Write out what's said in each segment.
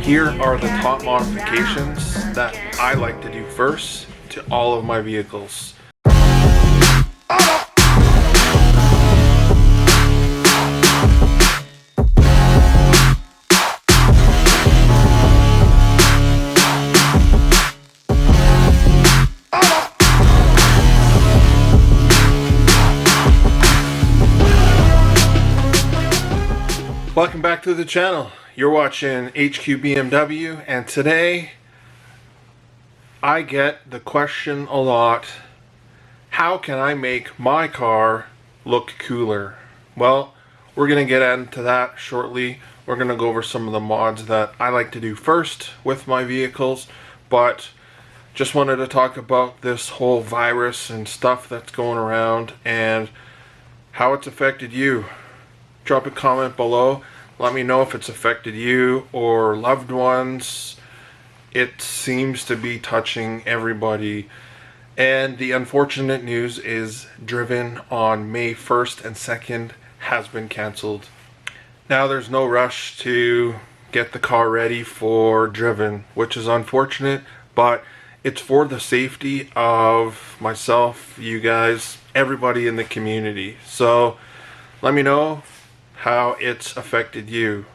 Here are the top modifications that I like to do first to all of my vehicles. Welcome back to the channel. You're watching HQ BMW, and today I get the question a lot, how can I make my car look cooler? Well, we're going to get into that shortly. We're going to go over some of the mods that I like to do first with my vehicles, but just wanted to talk about this whole virus and stuff that's going around and how it's affected you. Drop a comment below. Let me know if it's affected you or loved ones. It seems to be touching everybody. And the unfortunate news is Driven on May 1st and 2nd has been canceled. Now there's no rush to get the car ready for Driven, which is unfortunate, but it's for the safety of myself, you guys, everybody in the community. So let me know how it's affected you.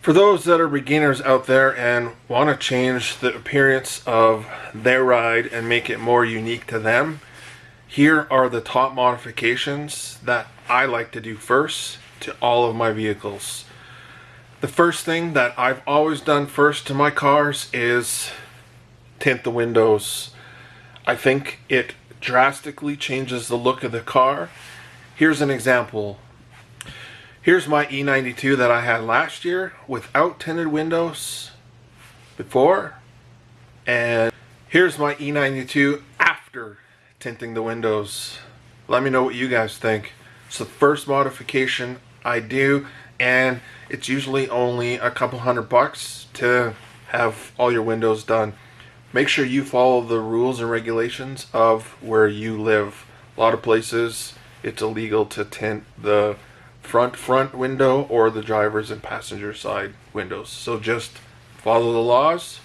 For those that are beginners out there and want to change the appearance of their ride and make it more unique to them, here are the top modifications that I like to do first to all of my vehicles. The first thing that I've always done first to my cars is tint the windows. I think it drastically changes the look of the car. Here's an example. Here's my E92 that I had last year without tinted windows before, and here's my E92 after tinting the windows. Let me know what you guys think. It's the first modification I do, and it's usually only a couple $100 to have all your windows done. Make sure you follow the rules and regulations of where you live. A lot of places it's illegal to tint the front window or the driver's and passenger side windows. So just follow the laws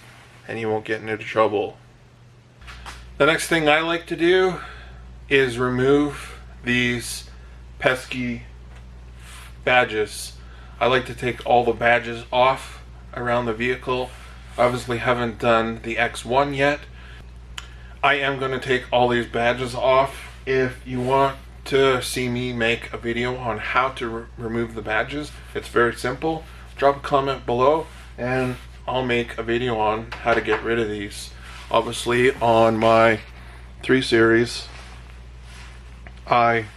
and you won't get into trouble. The next thing I like to do is remove these pesky badges. I like to take all the badges off around the vehicle. Obviously haven't done the X1 yet. I am going to take all these badges off. If you want to see me make a video on how to remove the badges, it's very simple. Drop a comment below and I'll make a video on how to get rid of these. Obviously on my 3 Series I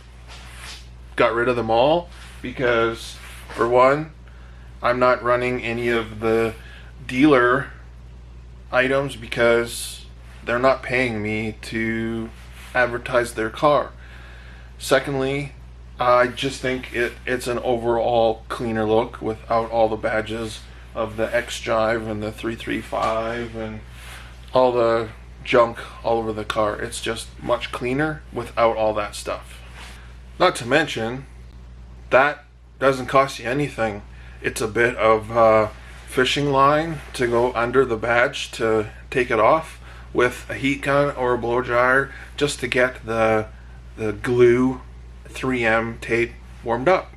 got rid of them all because, for one, I'm not running any of the dealer items because they're not paying me to advertise their car. Secondly, I just think it's an overall cleaner look without all the badges of the X-Drive and the 335 and all the junk all over the car. It's just much cleaner without all that stuff. Not to mention, that doesn't cost you anything. It's a bit of fishing line to go under the badge to take it off with a heat gun or a blow dryer just to get the glue 3M tape warmed up.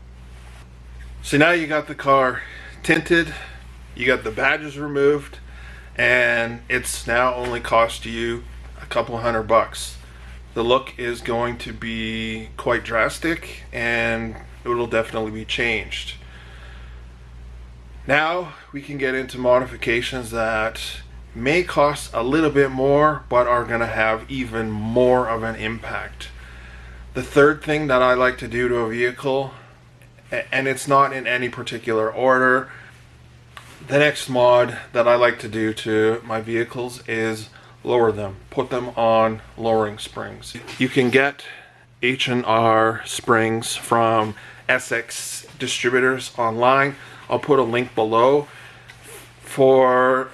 So now you got the car tinted, you got the badges removed, and it's now only cost you a couple $100. The look is going to be quite drastic and it will definitely be changed. Now we can get into modifications that may cost a little bit more but are going to have even more of an impact. The third thing that I like to do to a vehicle, and it's not in any particular order, the next mod that I like to do to my vehicles is lower them, put them on lowering springs. You can get H&R springs from Essex Distributors online. I'll put a link below. For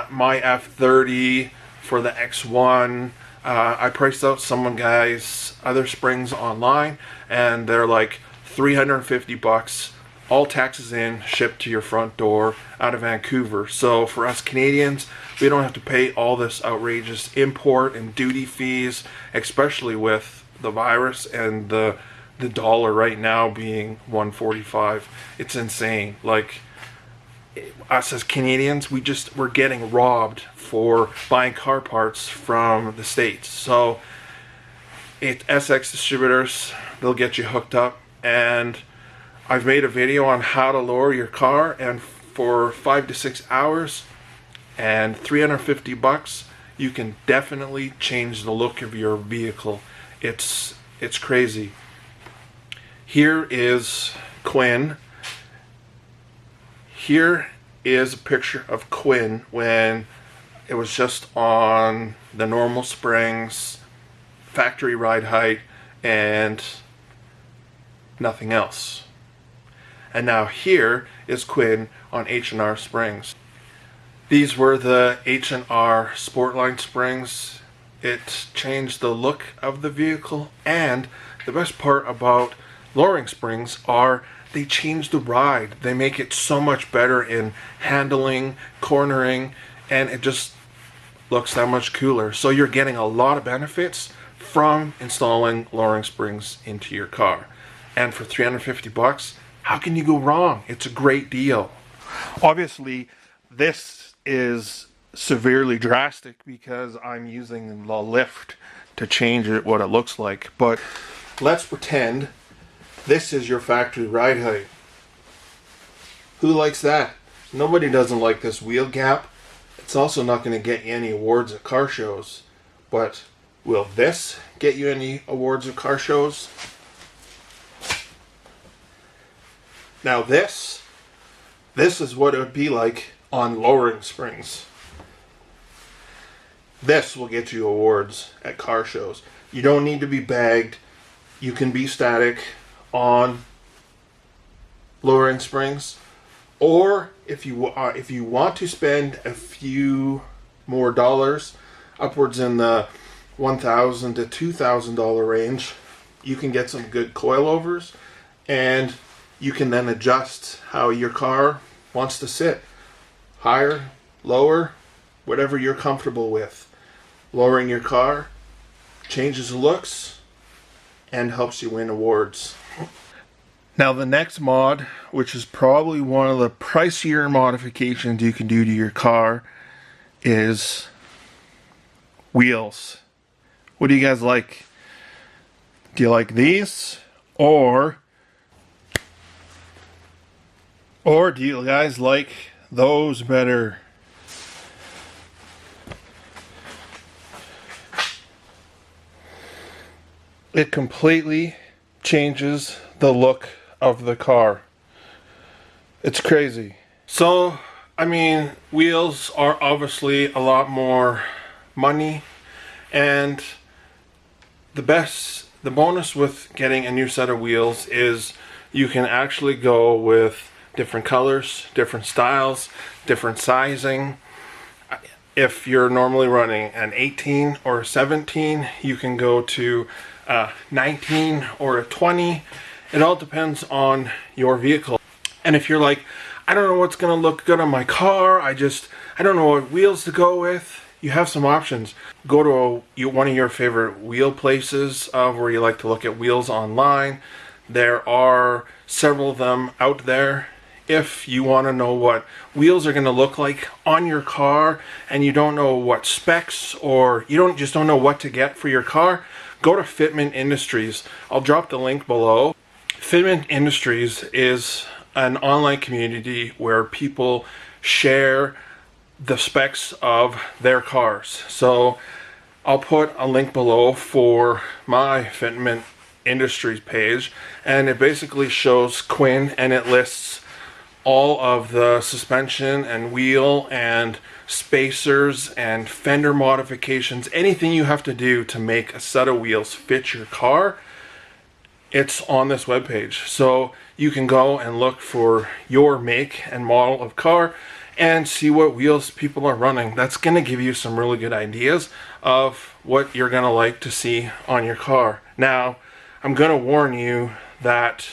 my F30, for the X1, I priced out some guys other springs online and they're like $350 all taxes in, shipped to your front door out of Vancouver. So for us Canadians, we don't have to pay all this outrageous import and duty fees, especially with the virus and the dollar right now being 145. It's insane. Like, us as Canadians, we're getting robbed for buying car parts from the States. So Essex Distributors, they'll get you hooked up, and I've made a video on how to lower your car, and for 5 to 6 hours and $350, you can definitely change the look of your vehicle. It's crazy. Here is Quinn. Here is a picture of Quinn when it was just on the normal springs, factory ride height, and nothing else. And now here is Quinn on H&R springs. These were the H&R Sportline springs. It changed the look of the vehicle, and the best part about lowering springs are they change the ride. They make it so much better in handling, cornering, and it just looks that much cooler. So you're getting a lot of benefits from installing lowering springs into your car. And for $350, how can you go wrong? It's a great deal. Obviously, this is severely drastic because I'm using the lift to change it what it looks like. But let's pretend this is your factory ride height. Who likes that? Nobody doesn't like this wheel gap. It's also not going to get you any awards at car shows. But will this get you any awards at car shows? Now this is what it would be like on lowering springs. This will get you awards at car shows. You don't need to be bagged. You can be static on lowering springs, or if you want to spend a few more dollars, upwards in the $1,000 to $2,000 range, you can get some good coilovers, and you can then adjust how your car wants to sit, higher, lower, whatever you're comfortable with. Lowering your car changes the looks and helps you win awards. Now the next mod, which is probably one of the pricier modifications you can do to your car, is wheels. What do you guys like? Do you like these? Or do you guys like those better? It completely changes the look of the car. It's crazy. So, I mean, wheels are obviously a lot more money, and the bonus with getting a new set of wheels is you can actually go with different colors, different styles, different sizing. If you're normally running an 18 or a 17, you can go to 19 or a 20. It all depends on your vehicle. And if you're like, I don't know what's gonna look good on my car, I don't know what wheels to go with, you have some options. Go to one of your favorite wheel places where you like to look at wheels online. There are several of them out there. If you want to know what wheels are going to look like on your car and you don't know what specs, or you don't know what to get for your car, go to Fitment Industries. I'll drop the link below. Fitment Industries is an online community where people share the specs of their cars. So I'll put a link below for my Fitment Industries page, and it basically shows Quinn, and it lists all of the suspension and wheel and spacers and fender modifications, anything you have to do to make a set of wheels fit your car. It's on this webpage, so you can go and look for your make and model of car and see what wheels people are running. That's going to give you some really good ideas of what you're going to like to see on your car. Now, I'm going to warn you that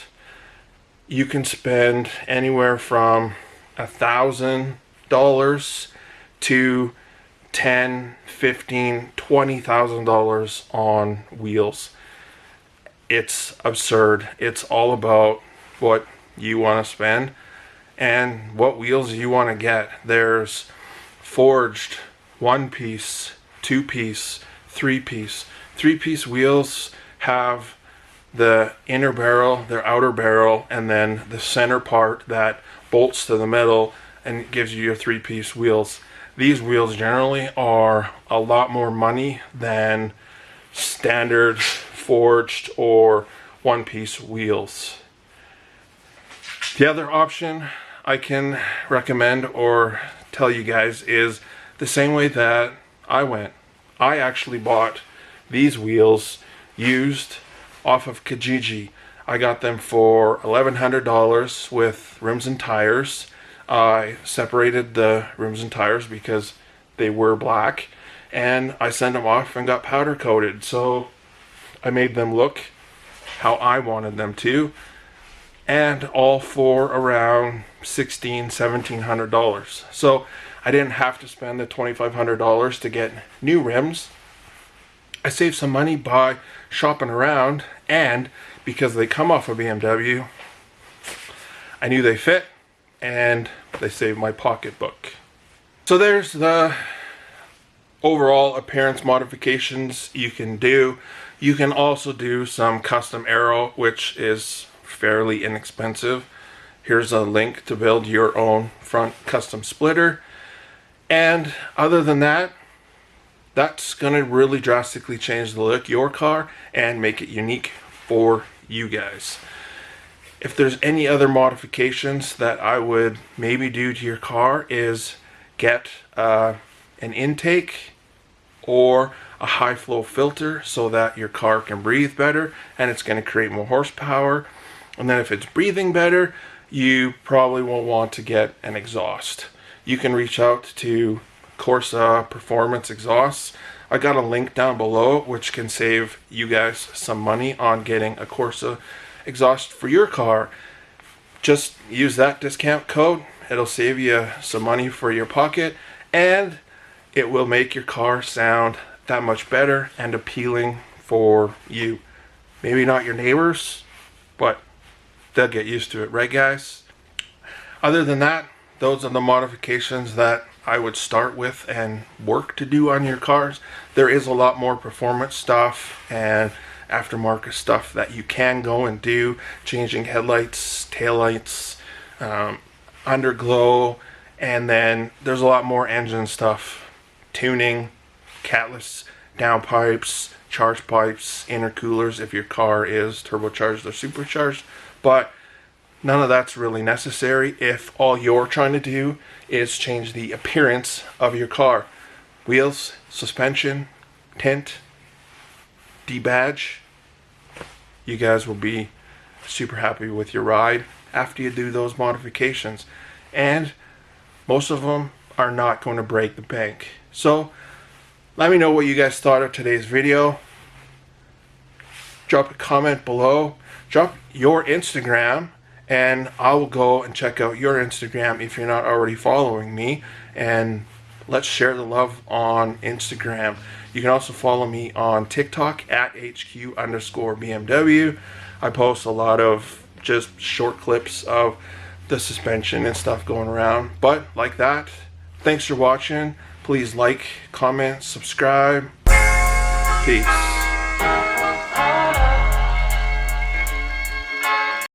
you can spend anywhere from $1,000 to $10,000, $15,000, $20,000 on wheels. It's absurd. It's all about what you want to spend and what wheels you want to get. There's forged, 1-piece, 2-piece, 3-piece. 3-piece wheels have the inner barrel, their outer barrel, and then the center part that bolts to the middle and gives you your 3-piece wheels. These wheels generally are a lot more money than standard forged or 1-piece wheels. The other option I can recommend or tell you guys is the same way that I went. I actually bought these wheels used off of Kijiji. I got them for $1,100 with rims and tires. I separated the rims and tires because they were black, and I sent them off and got powder coated. So I made them look how I wanted them to, and all for around $1,700. So I didn't have to spend the $2,500 to get new rims. I saved some money by shopping around, and because they come off a BMW, I knew they fit and they saved my pocketbook. So there's the overall appearance modifications you can do. You can also do some custom aero, which is fairly inexpensive. Here's a link to build your own front custom splitter. And other than that, that's going to really drastically change the look of your car and make it unique for you guys. If there's any other modifications that I would maybe do to your car is get an intake or a high flow filter so that your car can breathe better and it's going to create more horsepower. And then if it's breathing better, you probably will want to get an exhaust. You can reach out to Corsa Performance Exhausts. I got a link down below which can save you guys some money on getting a Corsa exhaust for your car. Just use that discount code. It'll save you some money for your pocket, and it will make your car sound that much better and appealing for you. Maybe not your neighbors, but they'll get used to it, right guys? Other than that, those are the modifications that I would start with and work to do on your cars. There is a lot more performance stuff and aftermarket stuff that you can go and do, changing headlights, taillights, underglow, and then there's a lot more engine stuff, tuning, catless downpipes, charge pipes, intercoolers if your car is turbocharged or supercharged, but none of that's really necessary if all you're trying to do is change the appearance of your car. Wheels, suspension, tint, debadge. You guys will be super happy with your ride after you do those modifications, and most of them are not going to break the bank. So let me know what you guys thought of today's video. Drop a comment below, drop your Instagram, and I will go and check out your Instagram if you're not already following me, and let's share the love on Instagram. You can also follow me on TikTok at HQ_BMW. I post a lot of just short clips of the suspension and stuff going around. But like that, thanks for watching. Please like, comment, subscribe. Peace.